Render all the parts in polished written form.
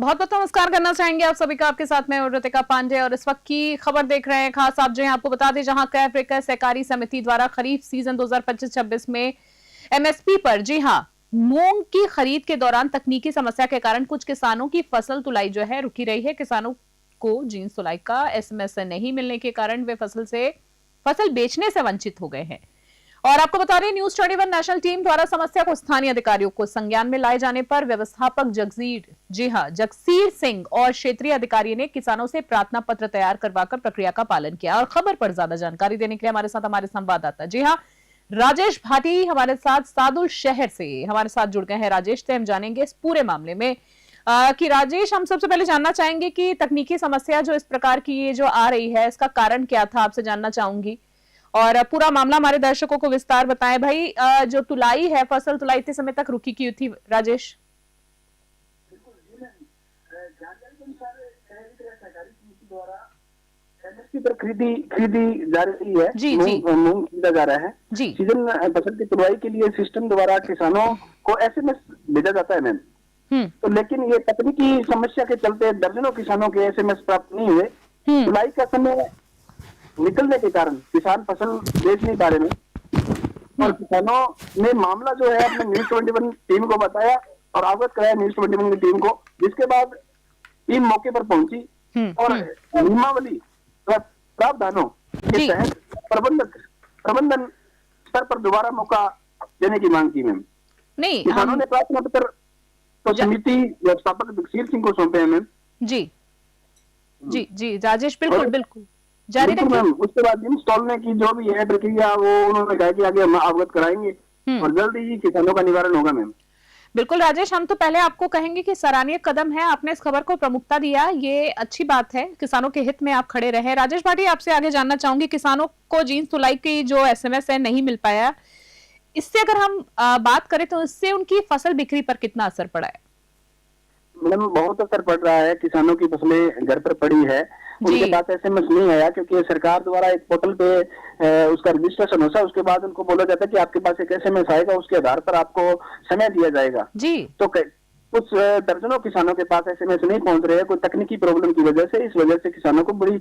बहुत बहुत नमस्कार करना चाहेंगे आप सभी का। आपके साथ में ऋतिका पांडे और इस वक्त की खबर देख रहे हैं खास आप जो है। आपको बता दें, जहां क्रय विक्रय सहकारी समिति द्वारा खरीफ सीजन 2025-26 में एमएसपी पर, जी हां, मूंग की खरीद के दौरान तकनीकी समस्या के कारण कुछ किसानों की फसल तुलाई जो है रुकी रही है। किसानों को जींस तुलाई का एसएमएस नहीं मिलने के कारण वे फसल बेचने से वंचित हो गए हैं। और आपको बता रहे, न्यूज 21 नेशनल टीम द्वारा समस्या को स्थानीय अधिकारियों को संज्ञान में लाए जाने पर व्यवस्थापक जगसीर सिंह और क्षेत्रीय अधिकारी ने किसानों से प्रार्थना पत्र तैयार करवाकर प्रक्रिया का पालन किया। और खबर पर ज्यादा जानकारी देने के लिए हमारे साथ हमारे संवाददाता राजेश भाटी हमारे साथ सादुल शहर से हमारे साथ जुड़ गए हैं। राजेश से हम जानेंगे इस पूरे मामले में कि राजेश, हम सबसे पहले जानना चाहेंगे कि तकनीकी समस्या जो इस प्रकार की ये जो आ रही है, इसका कारण क्या था, आपसे जानना चाहूंगी। और पूरा मामला हमारे दर्शकों को विस्तार बताएं भाई। जो तुलाई है, फसल तुलाई इतने समय तक रुकी की थी राजेश। एमएसपी पर खरीदी जा रही है। जी मूंग खरीदा जा रहा है जी। सीजन फसल की तुलाई के लिए सिस्टम द्वारा किसानों को एसएमएस भेजा जाता है मैम। तो लेकिन ये तकनीकी समस्या के चलते दर्जनों किसानों के एसएमएस प्राप्त नहीं हुए। तुलाई का समय निकलने के कारण किसान फसल बेच नहीं पा रहे हैं। और किसानों ने मामला जो है अपने न्यूज 21 टीम को बताया और अवगत कराया न्यूज 21 की टीम को, जिसके बाद टीम मौके पर पहुंची और नियमावली प्रावधानों के तहत प्रबंधन स्तर पर दोबारा मौका देने की मांग की मैम। नहीं, किसानों ने प्रार्थना पत्र तो समिति व्यवस्थापक जगसीर सिंह को सौंपे हैं मैम। जी जी जी राजेश, बिल्कुल बिल्कुल जारी रखिए। उसके बाद जिन तोलने की जो भी है प्रक्रिया, वो उन्होंने कहा कि आगे हम अवगत कराएंगे और जल्दी ही किसानों का निवारण होगा मैम। बिल्कुल राजेश, हम तो पहले आपको कहेंगे कि सराहनीय कदम है, आपने इस खबर को प्रमुखता दिया, ये अच्छी बात है, किसानों के हित में आप खड़े रहे। राजेश भाटी, आपसे आगे जानना चाहूंगी, किसानों को जींस तुलाई की जो एसएमएस है नहीं मिल पाया, इससे अगर हम बात करें तो इससे उनकी फसल बिक्री पर कितना असर पड़ा है? मैडम बहुत असर पड़ रहा है। किसानों की फसलें घर पर पड़ी है, उनके पास एसएमएस नहीं आया क्योंकि सरकार द्वारा एक पोर्टल पे उसका रजिस्ट्रेशन होता है। उसके बाद उनको बोला जाता है कि आपके पास एक एसएमएस आएगा, उसके आधार पर आपको समय दिया जाएगा जी। तो कुछ दर्जनों किसानों के पास एसएमएस नहीं पहुंच रहे हैं कोई तकनीकी प्रॉब्लम की वजह से। इस वजह से किसानों को बड़ी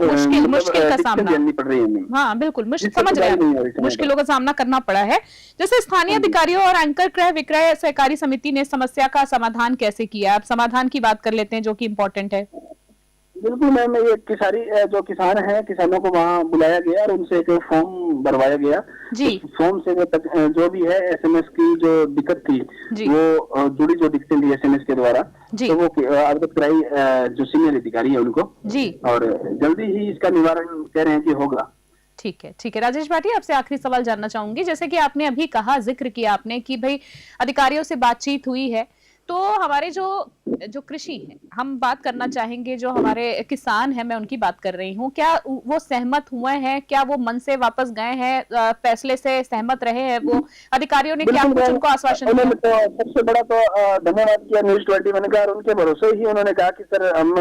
मुश्किल का सामना करनी पड़ रही है। हाँ बिल्कुल, समझ रहे हैं, मुश्किलों का सामना करना पड़ा है। जैसे स्थानीय अधिकारियों और एंकर क्रय विक्रय सहकारी समिति ने समस्या का समाधान कैसे किया? अब समाधान की बात कर लेते हैं जो कि इम्पोर्टेंट है। बिल्कुल मैम, ये जो किसान है, किसानों को वहाँ बुलाया गया और उनसे एक फॉर्म भरवाया गया जी। फॉर्म से वो जो भी है एसएमएस की जो दिक्कत थी, वो जुड़ी जो दिक्कतें थी एसएमएस के द्वारा, तो वो अवगत कराई जो सीनियर अधिकारी है उनको जी। और जल्दी ही इसका निवारण कह रहे हैं कि होगा। ठीक है राजेश भाटी, आपसे आखिरी सवाल जानना चाहूंगी। जैसे कि आपने अभी कहा, जिक्र किया आपने कि भाई अधिकारियों से बातचीत हुई है, तो हमारे जो कृषि है, हम बात करना चाहेंगे, जो हमारे किसान हैं, मैं उनकी बात कर रही हूँ, क्या वो सहमत हुए हैं? क्या वो मन से वापस गए हैं, फैसले से सहमत रहे हैं? वो अधिकारियों ने क्या कुछ उनको आश्वासन दिया? तो सबसे बड़ा तो धन्यवाद किया न्यूज 21 का, और उनके भरोसे ही उन्होंने कहा कि सर हम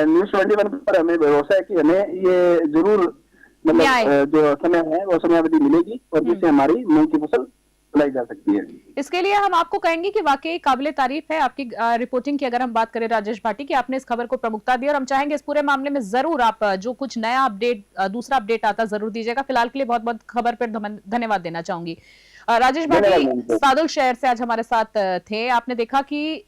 न्यूज 21 पर हमें भरोसा है कि हमें ये जरूर मतलब जो समय है वो समयावधि मिलेगी और जिससे हमारी मूंग की फसल लाई जा सकती है। इसके लिए हम आपको कहेंगे कि वाकई काबिले तारीफ है आपकी रिपोर्टिंग की। अगर हम बात करें राजेश भाटी की, आपने इस खबर को प्रमुखता दी और हम चाहेंगे इस पूरे मामले में जरूर आप जो कुछ नया अपडेट, दूसरा अपडेट आता जरूर दीजिएगा। फिलहाल के लिए बहुत बहुत खबर पर धन्यवाद देना चाहूंगी। राजेश भाटी सादुल शहर से आज हमारे साथ थे। आपने देखा कि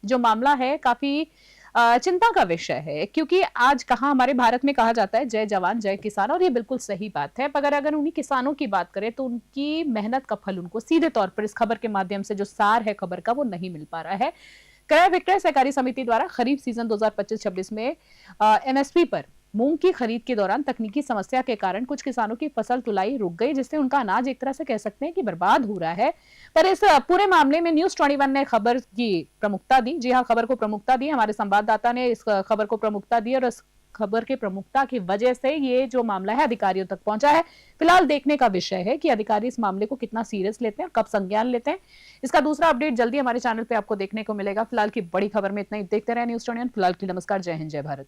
जो मामला है काफी चिंता का विषय है, क्योंकि आज कहाँ हमारे भारत में कहा जाता है जय जवान जय किसान, और ये बिल्कुल सही बात है। मगर अगर उन्हीं किसानों की बात करें तो उनकी मेहनत का फल उनको सीधे तौर पर इस खबर के माध्यम से जो सार है खबर का, वो नहीं मिल पा रहा है। क्रय विक्रय सहकारी समिति द्वारा खरीफ सीजन 2025-26 में एमएसपी पर मूंग की खरीद के दौरान तकनीकी समस्या के कारण कुछ किसानों की फसल तुलाई रुक गई, जिससे उनका अनाज एक तरह से कह सकते हैं कि बर्बाद हो रहा है। पर इस पूरे मामले में न्यूज 21 ने खबर की प्रमुखता दी। जी हाँ, खबर को प्रमुखता दी, हमारे संवाददाता ने इस खबर को प्रमुखता दी और इस खबर के प्रमुखता की वजह से ये जो मामला है अधिकारियों तक पहुंचा है। फिलहाल देखने का विषय है कि अधिकारी इस मामले को कितना सीरियस लेते हैं, कब संज्ञान लेते हैं। इसका दूसरा अपडेट जल्दी हमारे चैनल पे आपको देखने को मिलेगा। फिलहाल की बड़ी खबर में इतना ही। देखते रहे न्यूज 21। फिलहाल की नमस्कार, जय हिंद, जय भारत।